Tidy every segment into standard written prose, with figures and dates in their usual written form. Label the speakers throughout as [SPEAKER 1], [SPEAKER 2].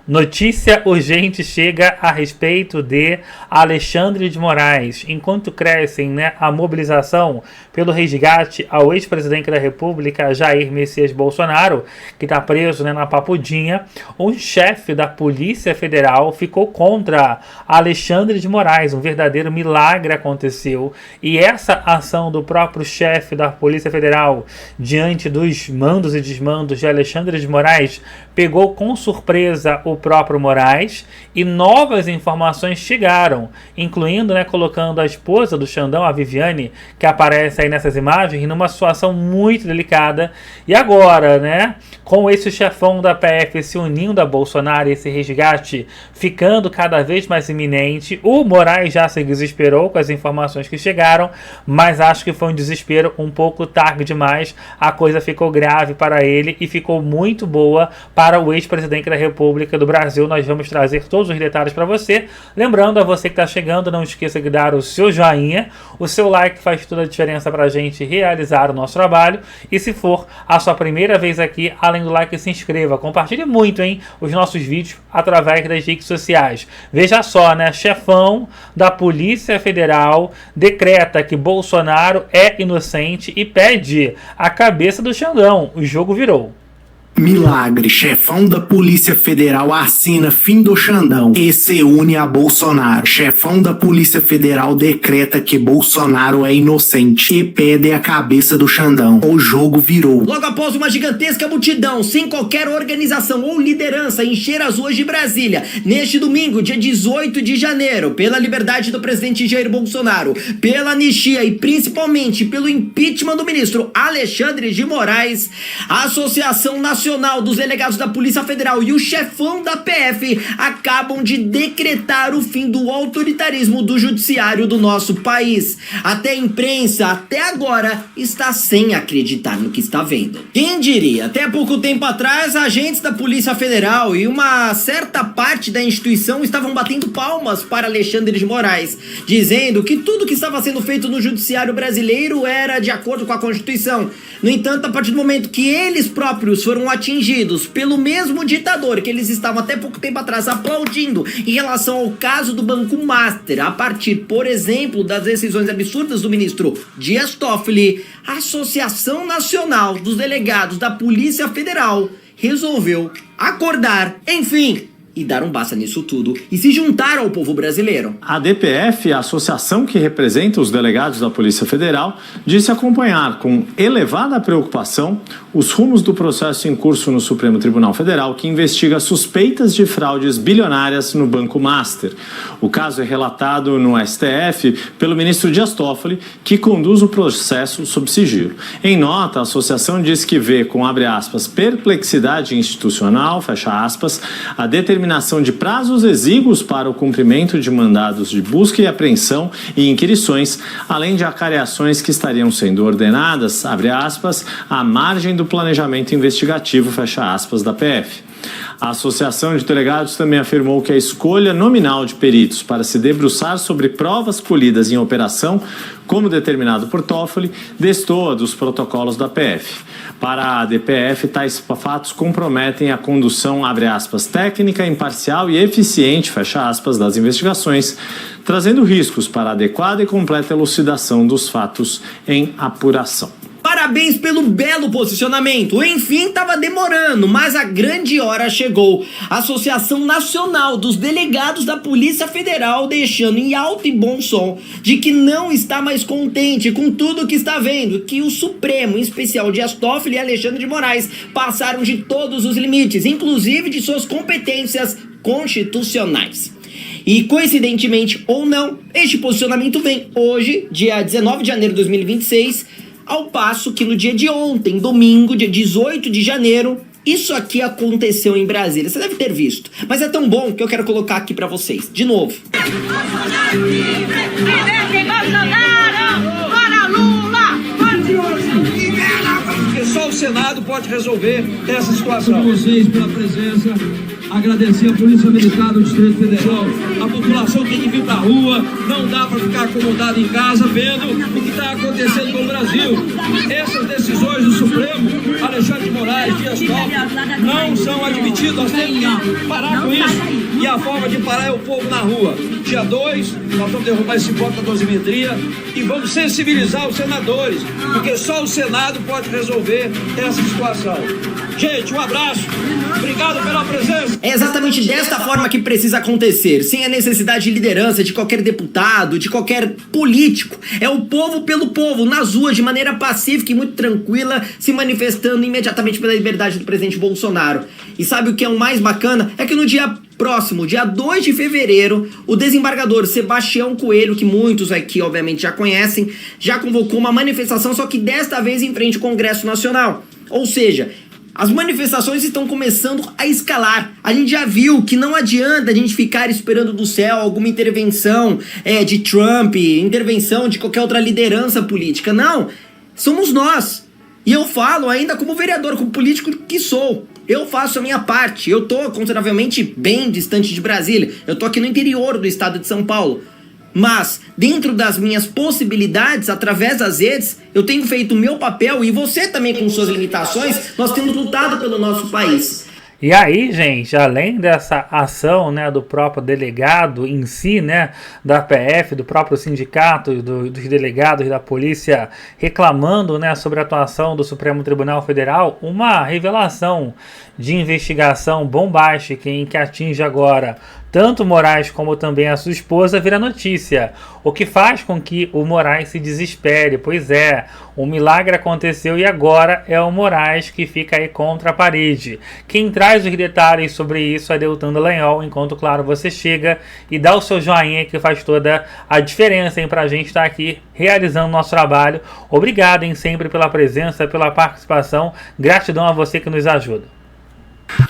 [SPEAKER 1] Notícia urgente chega a respeito de Alexandre de Moraes. Enquanto crescem, a mobilização pelo resgate ao ex-presidente da República, Jair Messias Bolsonaro, que está preso na Papudinha, um chefe da Polícia Federal ficou contra Alexandre de Moraes. Um verdadeiro milagre aconteceu. E essa ação do próprio chefe da Polícia Federal, diante dos mandos e desmandos de Alexandre de Moraes, pegou com surpresa o próprio Moraes, e novas informações chegaram, incluindo, colocando a esposa do Xandão, a Viviane, que aparece aí nessas imagens, numa situação muito delicada. E agora, com esse chefão da PF se unindo a Bolsonaro e esse resgate ficando cada vez mais iminente, o Moraes já se desesperou com as informações que chegaram, mas acho que foi um desespero um pouco tarde demais. A coisa ficou grave para ele e ficou muito boa para o ex-presidente da República do Brasil. Nós vamos trazer todos os detalhes para você. Lembrando a você que está chegando, não esqueça de dar o seu joinha. O seu like faz toda a diferença para a gente realizar o nosso trabalho. E se for a sua primeira vez aqui, além do like, se inscreva. Compartilhe muito, os nossos vídeos através das redes sociais. Veja só, chefão da Polícia Federal decreta que Bolsonaro é inocente e pede a cabeça do Xandão. O jogo virou.
[SPEAKER 2] Milagre, chefão da Polícia Federal assina fim do Xandão e se une a Bolsonaro. Chefão da Polícia Federal decreta que Bolsonaro é inocente e pede a cabeça do Xandão. O jogo virou.
[SPEAKER 3] Logo após uma gigantesca multidão, sem qualquer organização ou liderança, encher as ruas de Brasília, neste domingo, dia 18 de janeiro, pela liberdade do presidente Jair Bolsonaro, pela anistia e principalmente pelo impeachment do ministro Alexandre de Moraes, a Associação Nacional dos Delegados da Polícia Federal e o chefão da PF acabam de decretar o fim do autoritarismo do judiciário do nosso país. Até a imprensa, até agora, está sem acreditar no que está vendo. Quem diria? Até pouco tempo atrás, agentes da Polícia Federal e uma certa parte da instituição estavam batendo palmas para Alexandre de Moraes, dizendo que tudo que estava sendo feito no judiciário brasileiro era de acordo com a Constituição. No entanto, a partir do momento que eles próprios foram atingidos pelo mesmo ditador que eles estavam até pouco tempo atrás aplaudindo em relação ao caso do Banco Master, a partir, por exemplo, das decisões absurdas do ministro Dias Toffoli, a Associação Nacional dos Delegados da Polícia Federal resolveu acordar, enfim, e dar um basta nisso tudo e se juntar ao povo brasileiro.
[SPEAKER 4] A DPF, a associação que representa os delegados da Polícia Federal, disse acompanhar com elevada preocupação os rumos do processo em curso no Supremo Tribunal Federal, que investiga suspeitas de fraudes bilionárias no Banco Master. O caso é relatado no STF pelo ministro Dias Toffoli, que conduz o processo sob sigilo. Em nota, a associação diz que vê com, abre aspas, perplexidade institucional, fecha aspas, a determinação de prazos exíguos para o cumprimento de mandados de busca e apreensão e inquirições, além de acareações que estariam sendo ordenadas, abre aspas, à margem do planejamento investigativo, fecha aspas, da PF. A Associação de Delegados também afirmou que a escolha nominal de peritos para se debruçar sobre provas colhidas em operação, como determinado por Toffoli, destoa dos protocolos da PF. Para a DPF, tais fatos comprometem a condução, abre aspas, técnica, imparcial e eficiente, fecha aspas, das investigações, trazendo riscos para a adequada e completa elucidação dos fatos em apuração.
[SPEAKER 3] Parabéns pelo belo posicionamento. Enfim, estava demorando, mas a grande hora chegou. A Associação Nacional dos Delegados da Polícia Federal deixando em alto e bom som de que não está mais contente com tudo que está vendo, que o Supremo, em especial Dias Toffoli e Alexandre de Moraes, passaram de todos os limites, inclusive de suas competências constitucionais. E coincidentemente ou não, este posicionamento vem hoje, dia 19 de janeiro de 2026, ao passo que no dia de ontem, domingo, dia 18 de janeiro, isso aqui aconteceu em Brasília. Você deve ter visto, mas é tão bom que eu quero colocar aqui pra vocês, de novo.
[SPEAKER 5] Bolsonaro livre! Bolsonaro! Fora Lula! Libera! Pessoal,
[SPEAKER 6] Senado pode resolver essa situação.
[SPEAKER 7] Vocês pela presença, agradecer a Polícia Militar do Distrito Federal.
[SPEAKER 6] A população tem que vir pra rua, não dá para ficar acomodado em casa vendo o que está acontecendo no Brasil. Essas decisões do Supremo, Alexandre de Moraes, Dias Toffoli, não são admitidas. Nós temos que parar com isso. E a forma de parar é o povo na rua. Dia 2, nós vamos derrubar esse voto da dosimetria e vamos sensibilizar os senadores, porque só o Senado pode resolver essa situação. Gente, um abraço. Obrigado pela presença.
[SPEAKER 3] É exatamente desta forma que precisa acontecer, sem a necessidade de liderança de qualquer deputado, de qualquer político. É o povo pelo povo, nas ruas, de maneira pacífica e muito tranquila, se manifestando imediatamente pela liberdade do presidente Bolsonaro. E sabe o que é o mais bacana? É que no dia próximo, dia 2 de fevereiro, o desembargador Sebastião Coelho, que muitos aqui obviamente já conhecem, já convocou uma manifestação, só que desta vez em frente ao Congresso Nacional. Ou seja, as manifestações estão começando a escalar. A gente já viu que não adianta a gente ficar esperando do céu alguma intervenção de Trump, intervenção de qualquer outra liderança política. Não, somos nós. E eu falo ainda como vereador, como político que sou. Eu faço a minha parte. Eu tô consideravelmente bem distante de Brasília. Eu tô aqui no interior do estado de São Paulo. Mas, dentro das minhas possibilidades, através das redes, eu tenho feito o meu papel e você também com suas limitações, nós temos lutado pelo nosso país.
[SPEAKER 1] E aí, gente, além dessa ação, né, do próprio delegado em si, né, da PF, do próprio sindicato, dos delegados da polícia reclamando, né, sobre a atuação do Supremo Tribunal Federal, uma revelação de investigação bombástica em que atinge agora tanto o Moraes como também a sua esposa vira notícia, o que faz com que o Moraes se desespere. Pois é, um milagre aconteceu e agora é o Moraes que fica aí contra a parede. Quem traz os detalhes sobre isso é Deltan Dallagnol, enquanto, claro, você chega e dá o seu joinha que faz toda a diferença, hein, pra gente estar aqui realizando o nosso trabalho. Obrigado, hein, sempre pela presença, pela participação, gratidão a você que nos ajuda.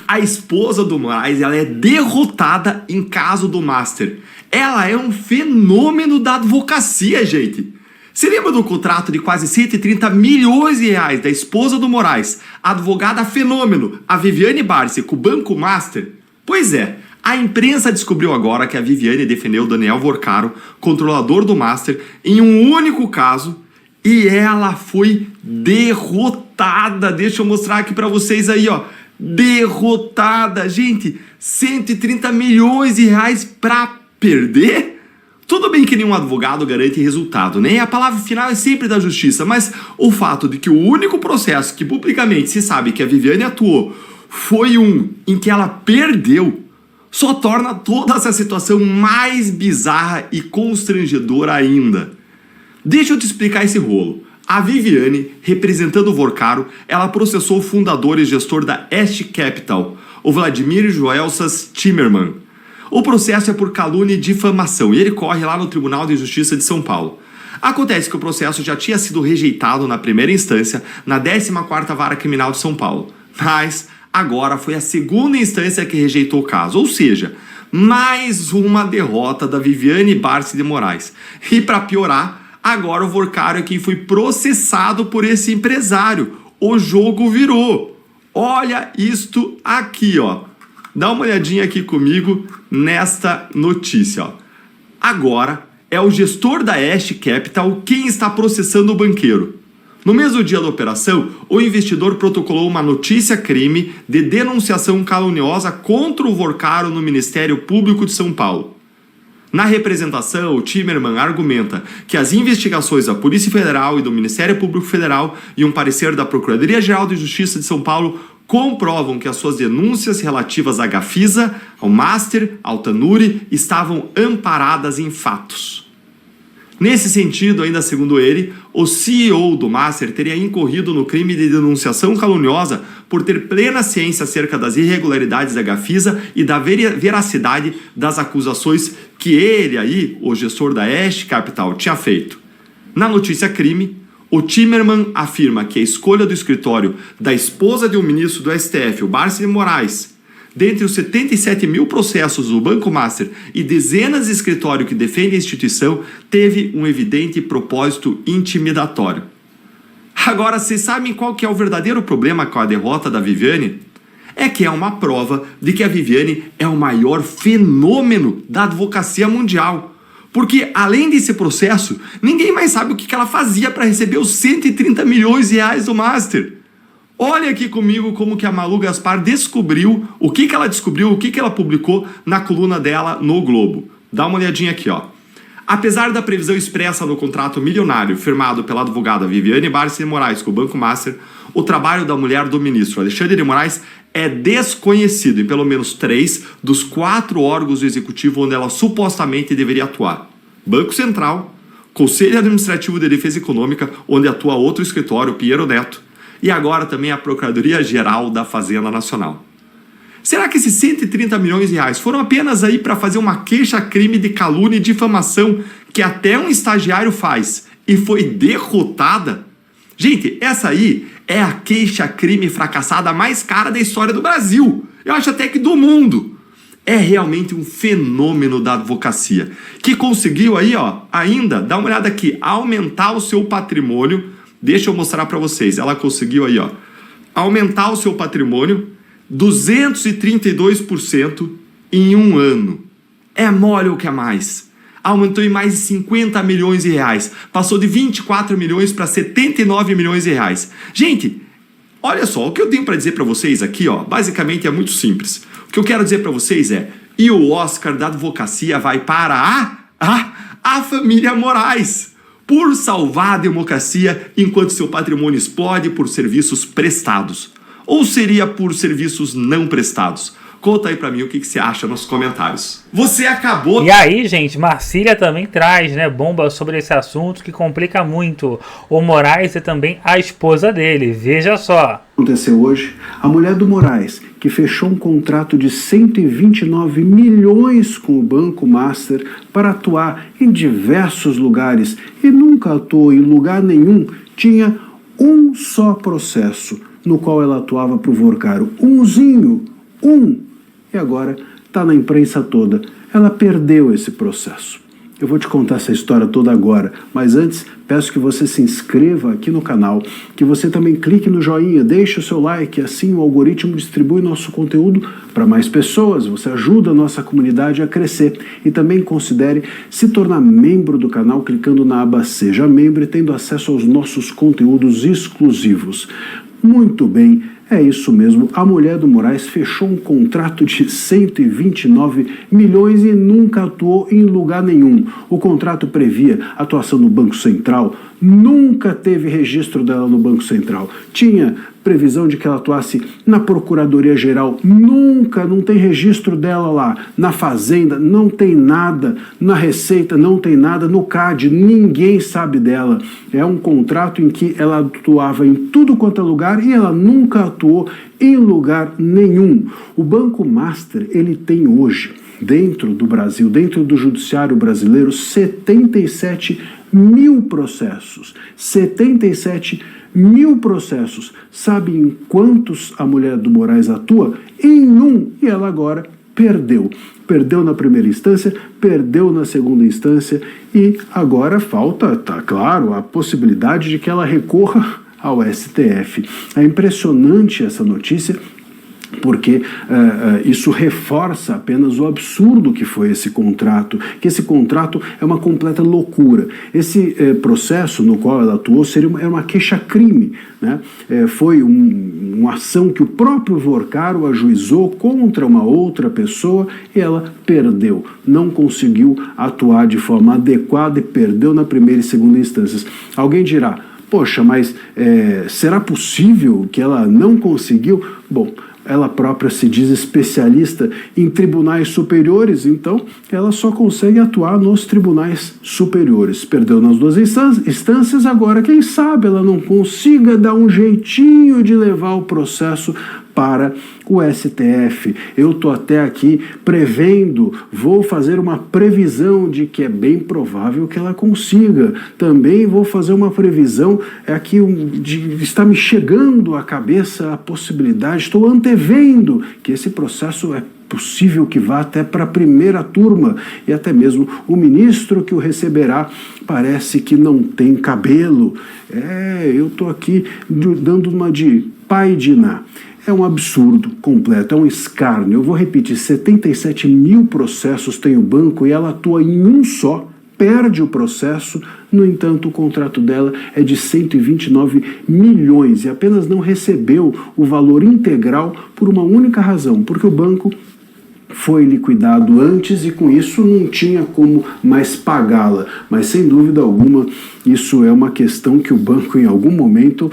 [SPEAKER 8] A esposa do Moraes, ela é derrotada em caso do Master. Ela é um fenômeno da advocacia, gente. Você lembra do contrato de quase 130 milhões de reais da esposa do Moraes, a advogada fenômeno, a Viviane Barsi, com o Banco Master? Pois é, a imprensa descobriu agora que a Viviane defendeu Daniel Vorcaro, controlador do Master, em um único caso, e ela foi derrotada. Deixa eu mostrar aqui pra vocês aí, ó. Derrotada, gente, 130 milhões de reais pra perder? Tudo bem que nenhum advogado garante resultado, né? A palavra final é sempre da justiça, mas o fato de que o único processo que publicamente se sabe que a Viviane atuou foi um em que ela perdeu, só torna toda essa situação mais bizarra e constrangedora ainda. Deixa eu te explicar esse rolo. A Viviane, representando o Vorcaro, ela processou o fundador e gestor da Est Capital, o Vladimir Joelsas Timmerman. O processo é por calúnia e difamação e ele corre lá no Tribunal de Justiça de São Paulo. Acontece que o processo já tinha sido rejeitado na primeira instância, na 14ª Vara Criminal de São Paulo. Mas agora foi a segunda instância que rejeitou o caso, ou seja, mais uma derrota da Viviane Barsi de Moraes. E para piorar, agora o Vorcaro é quem foi processado por esse empresário. O jogo virou. Olha isto aqui, ó. Dá uma olhadinha aqui comigo nesta notícia, ó. Agora é o gestor da Est Capital quem está processando o banqueiro. No mesmo dia da operação, o investidor protocolou uma notícia-crime de denunciação caluniosa contra o Vorcaro no Ministério Público de São Paulo. Na representação, o Timmerman argumenta que as investigações da Polícia Federal e do Ministério Público Federal e um parecer da Procuradoria-Geral de Justiça de São Paulo comprovam que as suas denúncias relativas à Gafisa, ao Master, ao Tanuri, estavam amparadas em fatos. Nesse sentido, ainda segundo ele, o CEO do Master teria incorrido no crime de denunciação caluniosa por ter plena ciência acerca das irregularidades da Gafisa e da veracidade das acusações que ele aí, o gestor da Est Capital, tinha feito. Na notícia crime, o Timmerman afirma que a escolha do escritório da esposa de um ministro do STF, o Barsi de Moraes, dentre os 77 mil processos do Banco Master e dezenas de escritórios que defendem a instituição, teve um evidente propósito intimidatório. Agora, vocês sabem qual que é o verdadeiro problema com a derrota da Viviane? É que é uma prova de que a Viviane é o maior fenômeno da advocacia mundial. Porque, além desse processo, ninguém mais sabe o que ela fazia para receber os 130 milhões de reais do Master. Olha aqui comigo como que a Malu Gaspar descobriu, o que ela descobriu, o que ela publicou na coluna dela no Globo. Dá uma olhadinha aqui, ó. Apesar da previsão expressa no contrato milionário firmado pela advogada Viviane Barça de Moraes com o Banco Master, o trabalho da mulher do ministro Alexandre de Moraes é desconhecido em pelo menos 3 dos 4 órgãos do executivo onde ela supostamente deveria atuar. Banco Central, Conselho Administrativo de Defesa Econômica, onde atua outro escritório, Pinheiro Neto, e agora também a Procuradoria-Geral da Fazenda Nacional. Será que esses 130 milhões de reais foram apenas aí para fazer uma queixa-crime de calúnia e difamação que até um estagiário faz e foi derrotada? Gente, essa aí é a queixa-crime fracassada mais cara da história do Brasil. Eu acho até que do mundo. É realmente um fenômeno da advocacia que conseguiu aí, ó, ainda, dá uma olhada aqui, aumentar o seu patrimônio. Deixa eu mostrar para vocês. Ela conseguiu aí, ó, aumentar o seu patrimônio 232% em um ano. É mole o que é mais. Aumentou em mais de 50 milhões de reais. Passou de 24 milhões para 79 milhões de reais. Gente, olha só, o que eu tenho para dizer para vocês aqui, ó, basicamente é muito simples. O que eu quero dizer para vocês é, e o Oscar da advocacia vai para a família Moraes, por salvar a democracia enquanto seu patrimônio explode por serviços prestados. Ou seria por serviços não prestados? Conta aí pra mim o que você acha nos comentários. Você acabou...
[SPEAKER 1] E aí, gente, Marcília também traz, né, bomba sobre esse assunto que complica muito o Moraes e também a esposa dele. Veja só.
[SPEAKER 9] Aconteceu hoje, a mulher do Moraes, que fechou um contrato de 129 milhões com o Banco Master para atuar em diversos lugares e nunca atuou em lugar nenhum, tinha um só processo no qual ela atuava para o Vorcaro. E agora está na imprensa toda. Ela perdeu esse processo. Eu vou te contar essa história toda agora, mas antes peço que você se inscreva aqui no canal, que você também clique no joinha, deixe o seu like, assim o algoritmo distribui nosso conteúdo para mais pessoas, você ajuda a nossa comunidade a crescer e também considere se tornar membro do canal clicando na aba Seja Membro e tendo acesso aos nossos conteúdos exclusivos. Muito bem, é isso mesmo, a mulher do Moraes fechou um contrato de 129 milhões e nunca atuou em lugar nenhum. O contrato previa atuação no Banco Central, nunca teve registro dela no Banco Central. Tinha previsão de que ela atuasse na Procuradoria-Geral, nunca, não tem registro dela lá. Na Fazenda, não tem nada. Na Receita, não tem nada. No CAD, ninguém sabe dela. É um contrato em que ela atuava em tudo quanto é lugar e ela nunca atuou em lugar nenhum. O Banco Master, ele tem hoje, dentro do Brasil, dentro do judiciário brasileiro, 77 mil processos. 77 mil processos. Sabe em quantos a mulher do Moraes atua? Em um. E ela agora perdeu. Perdeu na primeira instância, perdeu na segunda instância e agora falta, tá claro, a possibilidade de que ela recorra ao STF. É impressionante essa notícia, porque isso reforça apenas o absurdo que foi esse contrato, que esse contrato é uma completa loucura. Esse processo no qual ela atuou era uma queixa-crime, né? Foi uma ação que o próprio Vorcaro ajuizou contra uma outra pessoa e ela perdeu, não conseguiu atuar de forma adequada e perdeu na primeira e segunda instâncias. Alguém dirá, poxa, mas será possível que ela não conseguiu? Bom, ela própria se diz especialista em tribunais superiores, então ela só consegue atuar nos tribunais superiores. Perdeu nas duas instâncias, agora quem sabe ela não consiga dar um jeitinho de levar o processo para o STF. Eu estou até aqui prevendo, vou fazer uma previsão de que é bem provável que ela consiga. Também vou fazer uma previsão, aqui está me chegando à cabeça a possibilidade, estou antevendo que esse processo é possível que vá até para a primeira turma, e até mesmo o ministro que o receberá parece que não tem cabelo. Eu estou aqui dando uma de pai de Iná. É um absurdo completo, é um escárnio. Eu vou repetir, 77 mil processos tem o banco e ela atua em um só, perde o processo. No entanto, o contrato dela é de 129 milhões e apenas não recebeu o valor integral por uma única razão, porque o banco foi liquidado antes e com isso não tinha como mais pagá-la. Mas sem dúvida alguma, isso é uma questão que o banco em algum momento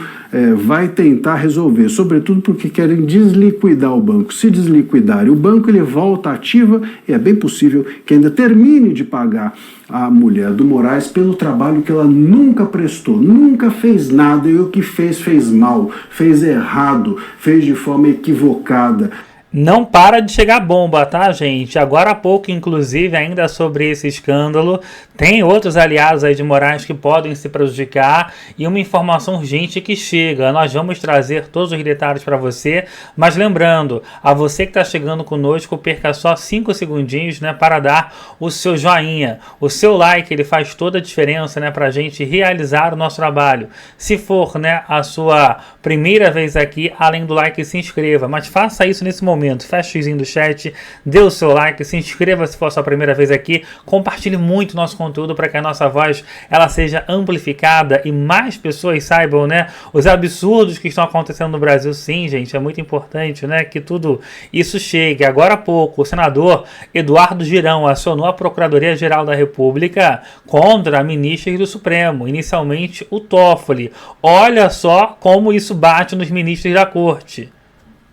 [SPEAKER 9] vai tentar resolver, sobretudo porque querem desliquidar o banco. Se desliquidarem o banco, ele volta ativa e é bem possível que ainda termine de pagar a mulher do Moraes pelo trabalho que ela nunca prestou, nunca fez nada, e o que fez mal, fez errado, fez de forma equivocada.
[SPEAKER 1] Não para de chegar bomba, tá, gente? Agora há pouco, inclusive, ainda sobre esse escândalo, tem outros aliados aí de Moraes que podem se prejudicar e uma informação urgente que chega. Nós vamos trazer todos os detalhes para você, mas lembrando, a você que está chegando conosco, perca só 5 segundinhos, né, para dar o seu joinha. O seu like, ele faz toda a diferença, né, para a gente realizar o nosso trabalho. Se for, né, a sua primeira vez aqui, além do like, se inscreva, mas faça isso nesse momento. Fecha o xizinho do chat, dê o seu like, se inscreva se for a sua primeira vez aqui, compartilhe muito o nosso conteúdo para que a nossa voz ela seja amplificada e mais pessoas saibam, né, os absurdos que estão acontecendo no Brasil. Sim, gente, é muito importante, né, que tudo isso chegue. Agora há pouco, o senador Eduardo Girão acionou a Procuradoria-Geral da República contra a ministra do Supremo, inicialmente o Toffoli. Olha só como isso bate nos ministros da Corte.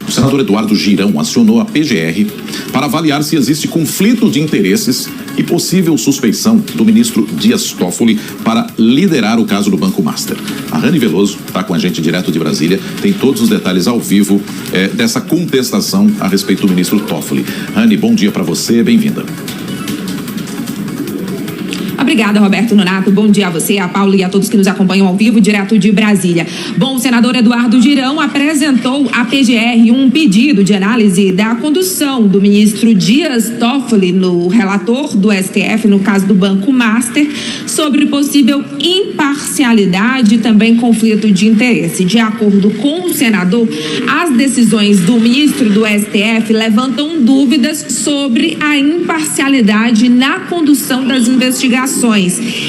[SPEAKER 10] O senador Eduardo Girão acionou a PGR para avaliar se existe conflito de interesses e possível suspeição do ministro Dias Toffoli para liderar o caso do Banco Master. A Rani Veloso está com a gente direto de Brasília, tem todos os detalhes ao vivo dessa contestação a respeito do ministro Toffoli. Rani, bom dia para você, bem-vinda.
[SPEAKER 11] Obrigada, Roberto Nonato. Bom dia a você, a Paula e a todos que nos acompanham ao vivo, direto de Brasília. Bom, o senador Eduardo Girão apresentou à PGR um pedido de análise da condução do ministro Dias Toffoli, no relator do STF, no caso do Banco Master, sobre possível imparcialidade e também conflito de interesse. De acordo com o senador, as decisões do ministro do STF levantam dúvidas sobre a imparcialidade na condução das investigações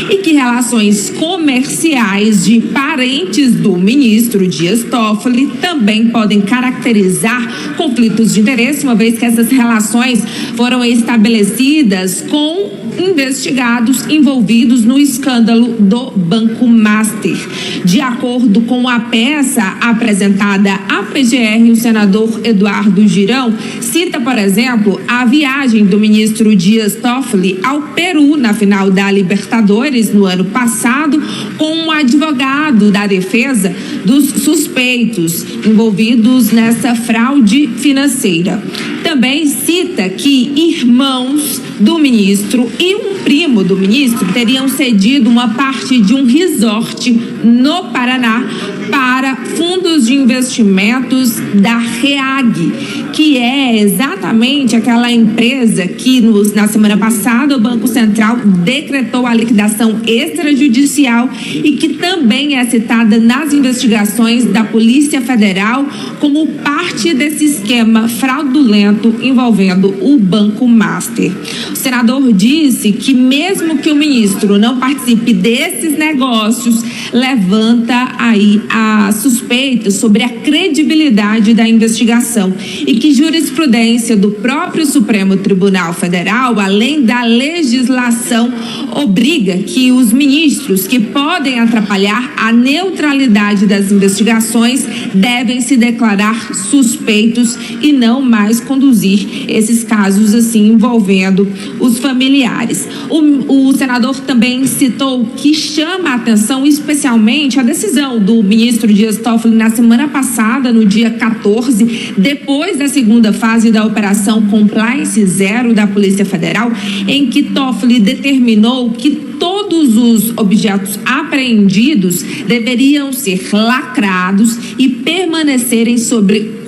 [SPEAKER 11] e que relações comerciais de parentes do ministro Dias Toffoli também podem caracterizar conflitos de interesse, uma vez que essas relações foram estabelecidas com investigados envolvidos no escândalo do Banco Master. De acordo com a peça apresentada à PGR, o senador Eduardo Girão cita, por exemplo, a viagem do ministro Dias Toffoli ao Peru na final da Libertadores no ano passado, com um advogado da defesa dos suspeitos envolvidos nessa fraude financeira. Também cita que irmãos do ministro e um primo do ministro teriam cedido uma parte de um resort no Paraná para fundos de investimentos da REAG, que é exatamente aquela empresa que na semana passada o Banco Central decretou a liquidação extrajudicial e que também é citada nas investigações da Polícia Federal como parte desse esquema fraudulento envolvendo o Banco Master. O senador disse que mesmo que o ministro não participe desses negócios, levanta aí a suspeita sobre a credibilidade da investigação e que jurisprudência do próprio Supremo Tribunal Federal, além da legislação, obriga que os ministros que podem atrapalhar a neutralidade das investigações devem se declarar suspeitos e não mais conduzir esses casos assim envolvendo os familiares. O senador também citou que chama a atenção especialmente a decisão do ministro Dias Toffoli na semana passada, no dia 14, depois da segunda fase da Operação Compliance Zero da Polícia Federal, em que Toffoli determinou que todos os objetos apreendidos deveriam ser lacrados e permanecerem sobre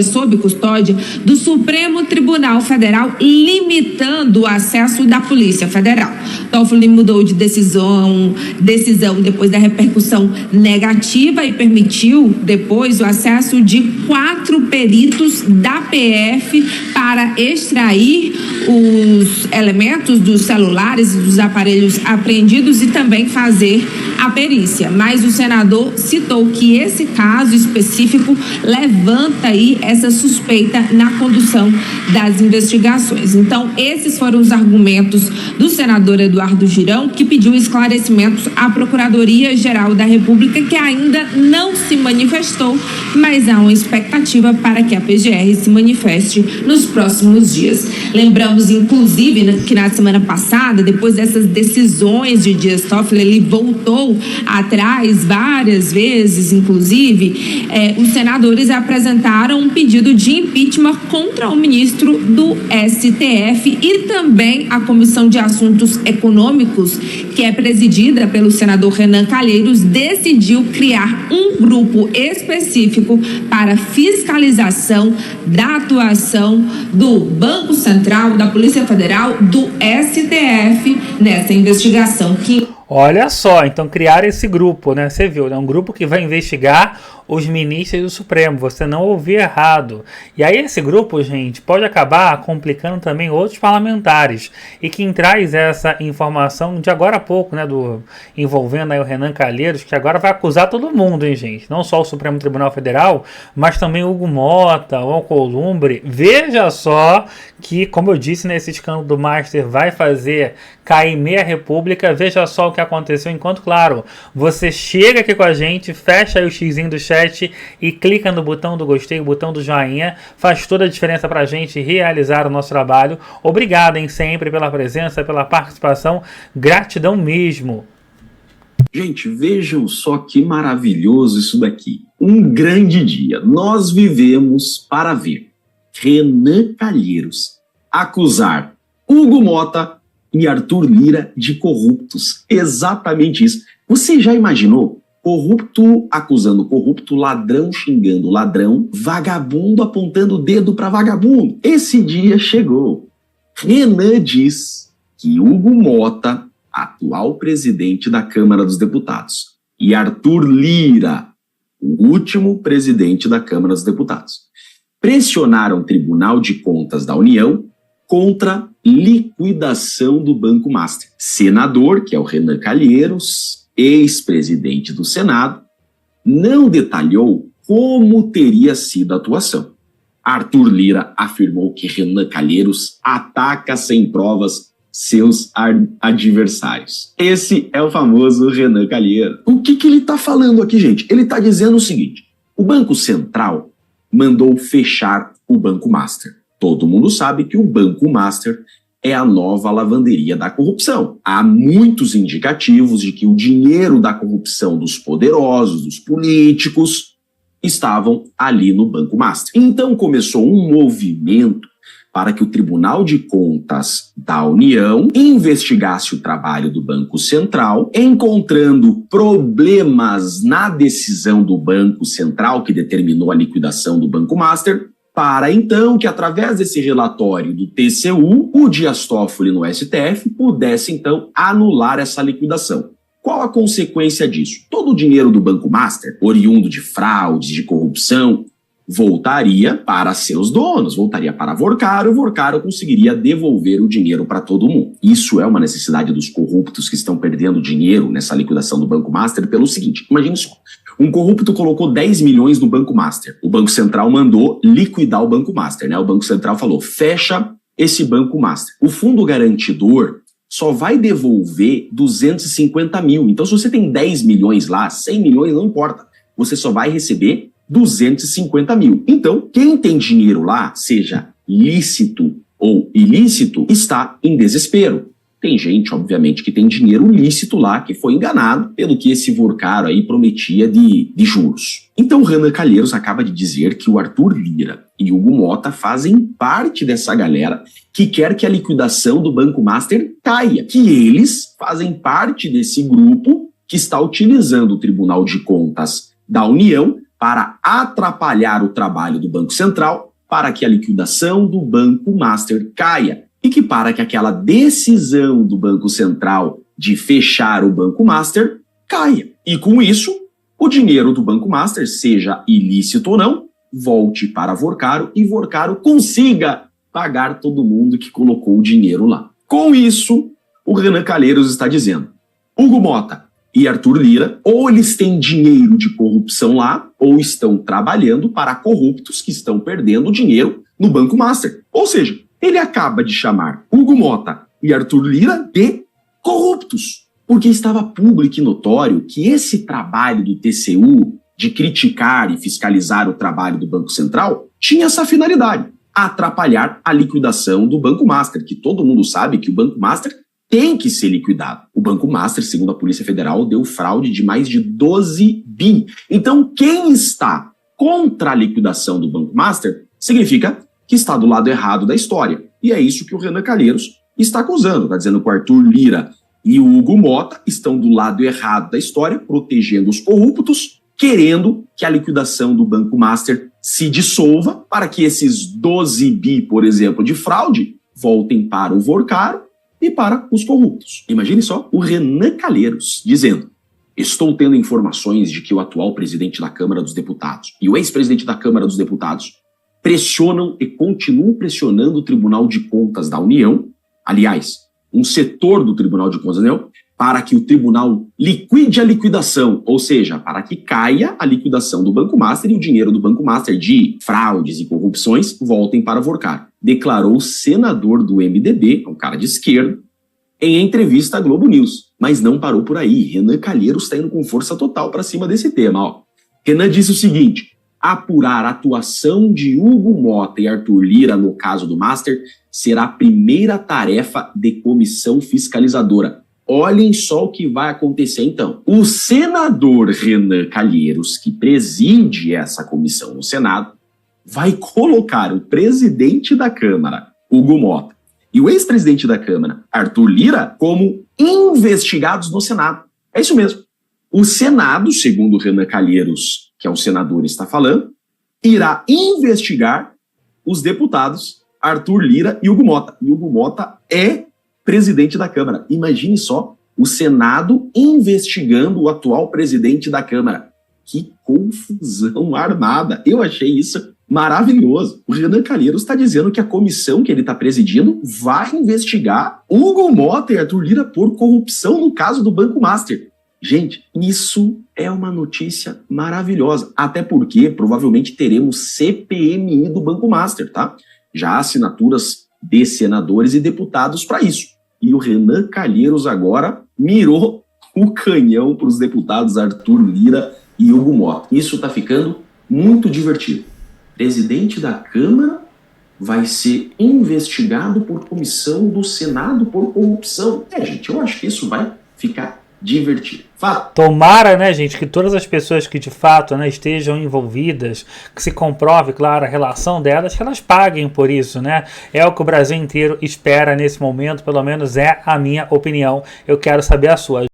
[SPEAKER 11] sob custódia do Supremo Tribunal Federal, limitando o acesso da Polícia Federal. Toffoli mudou de decisão depois da repercussão negativa e permitiu depois o acesso de 4 peritos da PF para extrair os elementos dos celulares e dos aparelhos apreendidos e também fazer a perícia. Mas o senador citou que esse caso específico levanta aí essa suspeita na condução das investigações. Então, esses foram os argumentos do senador Eduardo Girão, que pediu esclarecimentos à Procuradoria-Geral da República, que ainda não se manifestou, mas há uma expectativa para que a PGR se manifeste nos próximos dias. Lembramos, inclusive, que na semana passada, depois dessas decisões de Dias Toffoli, ele voltou atrás várias vezes, inclusive, os senadores apresentaram um pedido de impeachment contra o ministro do STF e também a Comissão de Assuntos Econômicos, que é presidida pelo senador Renan Calheiros, decidiu criar um grupo específico para fiscalização da atuação do Banco Central, da Polícia Federal, do STF nessa investigação que...
[SPEAKER 1] Olha só, então criaram esse grupo, né? Você viu, é um grupo que vai investigar os ministros do Supremo. Você não ouviu errado. E aí esse grupo, gente, pode acabar complicando também outros parlamentares. E quem traz essa informação de agora a pouco, né? Envolvendo aí o Renan Calheiros, que agora vai acusar todo mundo, hein, gente? Não só o Supremo Tribunal Federal, mas também o Hugo Mota, o Alcolumbre. Veja só que, como eu disse, nesse escândalo do Master vai fazer cair meia república. Veja só o que aconteceu, enquanto, claro, você chega aqui com a gente, fecha aí o xizinho do chat e clica no botão do gostei, o botão do joinha, faz toda a diferença pra gente realizar o nosso trabalho. Obrigado, hein, sempre pela presença, pela participação, gratidão mesmo.
[SPEAKER 12] Gente, vejam só que maravilhoso isso daqui. Um grande dia, nós vivemos para ver Renan Calheiros acusar Hugo Mota e Arthur Lira de corruptos. Exatamente isso. Você já imaginou? Corrupto acusando corrupto, ladrão xingando ladrão, vagabundo apontando o dedo para vagabundo. Esse dia chegou. Renan diz que Hugo Mota, atual presidente da Câmara dos Deputados, e Arthur Lira, o último presidente da Câmara dos Deputados, pressionaram o Tribunal de Contas da União contra liquidação do Banco Master. Senador, que é o Renan Calheiros, ex-presidente do Senado, não detalhou como teria sido a atuação. Arthur Lira afirmou que Renan Calheiros ataca sem provas seus adversários. Esse é o famoso Renan Calheiros. O que ele está falando aqui, gente? Ele está dizendo o seguinte: o Banco Central mandou fechar o Banco Master. Todo mundo sabe que o Banco Master é a nova lavanderia da corrupção. Há muitos indicativos de que o dinheiro da corrupção dos poderosos, dos políticos, estavam ali no Banco Master. Então começou um movimento para que o Tribunal de Contas da União investigasse o trabalho do Banco Central, encontrando problemas na decisão do Banco Central que determinou a liquidação do Banco Master, para então que, através desse relatório do TCU, o Dias Toffoli no STF pudesse então anular essa liquidação. Qual a consequência disso? Todo o dinheiro do Banco Master, oriundo de fraudes, de corrupção, voltaria para seus donos, voltaria para Vorcaro, e Vorcaro conseguiria devolver o dinheiro para todo mundo. Isso é uma necessidade dos corruptos que estão perdendo dinheiro nessa liquidação do Banco Master pelo seguinte: imagine só, um corrupto colocou 10 milhões no Banco Master, o Banco Central mandou liquidar o Banco Master, né? O Banco Central falou, fecha esse Banco Master. O fundo garantidor só vai devolver 250 mil, então se você tem 10 milhões lá, 100 milhões não importa, você só vai receber 250 mil. Então, quem tem dinheiro lá, seja lícito ou ilícito, está em desespero. Tem gente, obviamente, que tem dinheiro lícito lá, que foi enganado pelo que esse Vorcaro aí prometia de juros. Então, Renan Calheiros acaba de dizer que o Arthur Lira e o Hugo Mota fazem parte dessa galera que quer que a liquidação do Banco Master caia, que eles fazem parte desse grupo que está utilizando o Tribunal de Contas da União para atrapalhar o trabalho do Banco Central para que a liquidação do Banco Master caia e que para que aquela decisão do Banco Central de fechar o Banco Master caia. E com isso, o dinheiro do Banco Master, seja ilícito ou não, volte para Vorcaro e Vorcaro consiga pagar todo mundo que colocou o dinheiro lá. Com isso, o Renan Calheiros está dizendo: Hugo Motta e Arthur Lira, ou eles têm dinheiro de corrupção lá, ou estão trabalhando para corruptos que estão perdendo dinheiro no Banco Master. Ou seja, ele acaba de chamar Hugo Motta e Arthur Lira de corruptos, porque estava público e notório que esse trabalho do TCU de criticar e fiscalizar o trabalho do Banco Central tinha essa finalidade: atrapalhar a liquidação do Banco Master, que todo mundo sabe que o Banco Master tem que ser liquidado. O Banco Master, segundo a Polícia Federal, deu fraude de mais de 12 bi. Então, quem está contra a liquidação do Banco Master significa que está do lado errado da história. E é isso que o Renan Calheiros está acusando. Está dizendo que o Arthur Lira e o Hugo Motta estão do lado errado da história, protegendo os corruptos, querendo que a liquidação do Banco Master se dissolva para que esses 12 bi, por exemplo, de fraude voltem para o Vorcaro e para os corruptos. Imagine só o Renan Calheiros dizendo: estou tendo informações de que o atual presidente da Câmara dos Deputados e o ex-presidente da Câmara dos Deputados pressionam e continuam pressionando o Tribunal de Contas da União, aliás, um setor do Tribunal de Contas da União, para que o tribunal liquide a liquidação, ou seja, para que caia a liquidação do Banco Master e o dinheiro do Banco Master de fraudes e corrupções voltem para Vorcaro, declarou o senador do MDB, um cara de esquerda, em entrevista à Globo News. Mas não parou por aí. Renan Calheiros está indo com força total para cima desse tema. Ó. Renan disse o seguinte: apurar a atuação de Hugo Motta e Arthur Lira no caso do Master será a primeira tarefa de comissão fiscalizadora. Olhem só o que vai acontecer então. O senador Renan Calheiros, que preside essa comissão no Senado, vai colocar o presidente da Câmara, Hugo Motta, e o ex-presidente da Câmara, Arthur Lira, como investigados no Senado. É isso mesmo. O Senado, segundo Renan Calheiros, que é o senador, está falando, irá investigar os deputados Arthur Lira e Hugo Motta. E Hugo Motta é presidente da Câmara. Imagine só o Senado investigando o atual presidente da Câmara. Que confusão armada. Eu achei isso maravilhoso. O Renan Calheiros está dizendo que a comissão que ele está presidindo vai investigar Hugo Motta e Arthur Lira por corrupção no caso do Banco Master. Gente, isso é uma notícia maravilhosa. Até porque provavelmente teremos CPMI do Banco Master, tá? Já há assinaturas de senadores e deputados para isso. E o Renan Calheiros agora mirou o canhão para os deputados Arthur Lira e Hugo Motta. Isso está ficando muito divertido. Presidente da Câmara vai ser investigado por comissão do Senado por corrupção. Gente, eu acho que isso vai ficar divertido. Fato.
[SPEAKER 1] Tomara, né, gente, que todas as pessoas que de fato, né, estejam envolvidas, que se comprove, claro, a relação delas, que elas paguem por isso, né? É o que o Brasil inteiro espera nesse momento, pelo menos é a minha opinião. Eu quero saber a sua.